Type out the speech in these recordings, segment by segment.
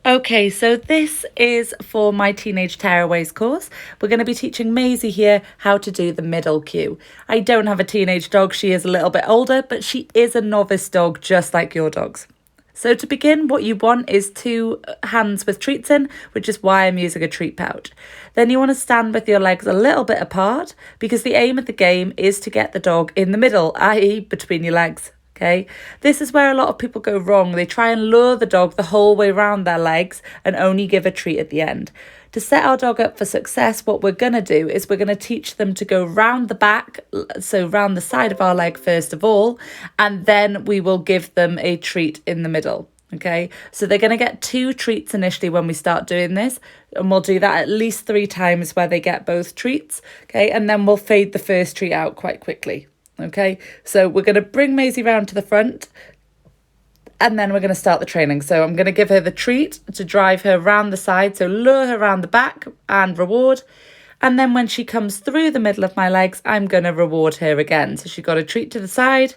Okay, so this is for my Teenage Tearaways course. We're going to be teaching Maisie here how to do the middle cue. I don't have a teenage dog, she is a little bit older, but she is a novice dog just like your dogs. So to begin, what you want is 2 hands with treats in, which is why I'm using a treat pouch. Then you want to stand with your legs a little bit apart because the aim of the game is to get the dog in the middle, i.e. between your legs. Okay, this is where a lot of people go wrong. They try and lure the dog the whole way around their legs and only give a treat at the end. To set our dog up for success, what we're going to do is we're going to teach them to go round the back, so round the side of our leg first of all, and then we will give them a treat in the middle. Okay, so they're going to get 2 treats initially when we start doing this, and we'll do that at least 3 times where they get both treats. Okay, and then we'll fade the first treat out quite quickly. Okay, so we're going to bring Maisie round to the front and then we're going to start the training. So I'm going to give her the treat to drive her round the side, so lure her round the back and reward. And then when she comes through the middle of my legs, I'm going to reward her again. So she got a treat to the side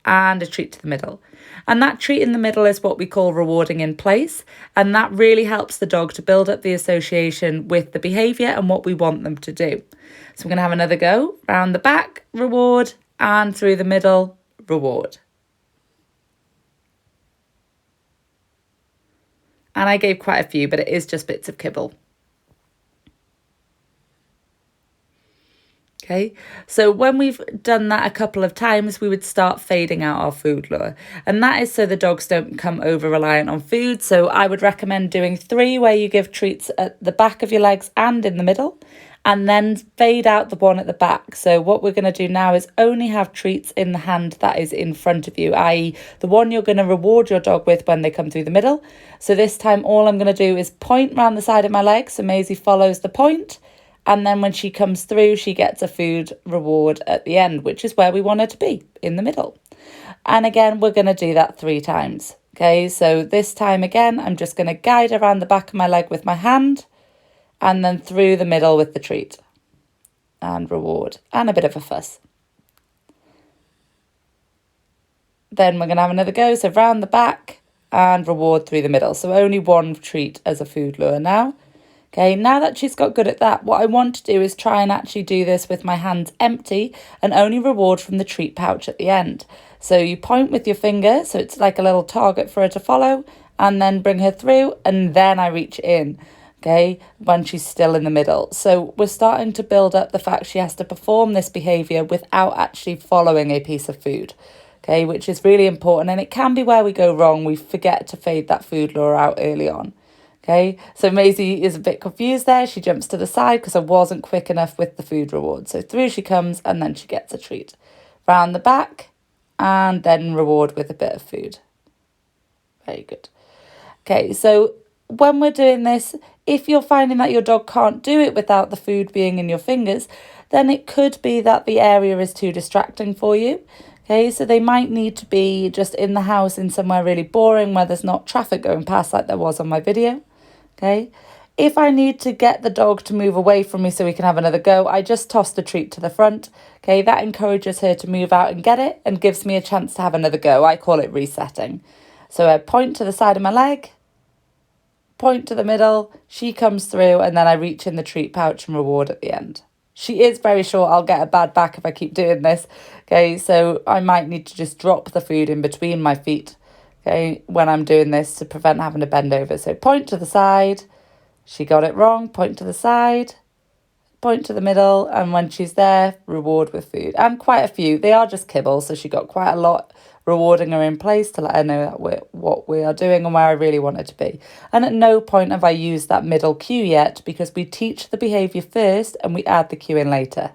and a treat to the middle. And that treat in the middle is what we call rewarding in place. And that really helps the dog to build up the association with the behaviour and what we want them to do. So we're going to have another go. Round the back, reward, and through the middle, reward. And I gave quite a few, but it is just bits of kibble. Okay, so when we've done that a couple of times, we would start fading out our food lure. And that is so the dogs don't become over-reliant on food. So I would recommend doing 3 where you give treats at the back of your legs and in the middle, and then fade out the one at the back. So what we're going to do now is only have treats in the hand that is in front of you, i.e. the one you're going to reward your dog with when they come through the middle. So this time all I'm going to do is point round the side of my leg, so Maisie follows the point. And then when she comes through, she gets a food reward at the end, which is where we want her to be, in the middle. And again, we're going to do that 3 times. Okay, so this time again, I'm just going to guide around the back of my leg with my hand and then through the middle with the treat and reward and a bit of a fuss. Then we're going to have another go. So round the back and reward through the middle. So only 1 treat as a food lure now. Okay, now that she's got good at that, what I want to do is try and actually do this with my hands empty and only reward from the treat pouch at the end. So you point with your finger, so it's like a little target for her to follow, and then bring her through, and then I reach in, okay, when she's still in the middle. So we're starting to build up the fact she has to perform this behaviour without actually following a piece of food, okay, which is really important, and it can be where we go wrong. We forget to fade that food lure out early on. Okay, so Maisie is a bit confused there. She jumps to the side because I wasn't quick enough with the food reward. So through she comes and then she gets a treat. Round the back and then reward with a bit of food. Very good. Okay, so when we're doing this, if you're finding that your dog can't do it without the food being in your fingers, then it could be that the area is too distracting for you. Okay, so they might need to be just in the house in somewhere really boring where there's not traffic going past like there was on my video. Okay, if I need to get the dog to move away from me so we can have another go, I just toss the treat to the front. Okay, that encourages her to move out and get it and gives me a chance to have another go. I call it resetting. So I point to the side of my leg, point to the middle, she comes through, and then I reach in the treat pouch and reward at the end. She is very short. I'll get a bad back if I keep doing this. Okay, so I might need to just drop the food in between my feet, okay, when I'm doing this to prevent having to bend over. So point to the side. She got it wrong. Point to the side. Point to the middle. And when she's there, reward with food. And quite a few. They are just kibble, so she got quite a lot rewarding her in place to let her know that what we are doing and where I really want her to be. And at no point have I used that middle cue yet because we teach the behaviour first and we add the cue in later.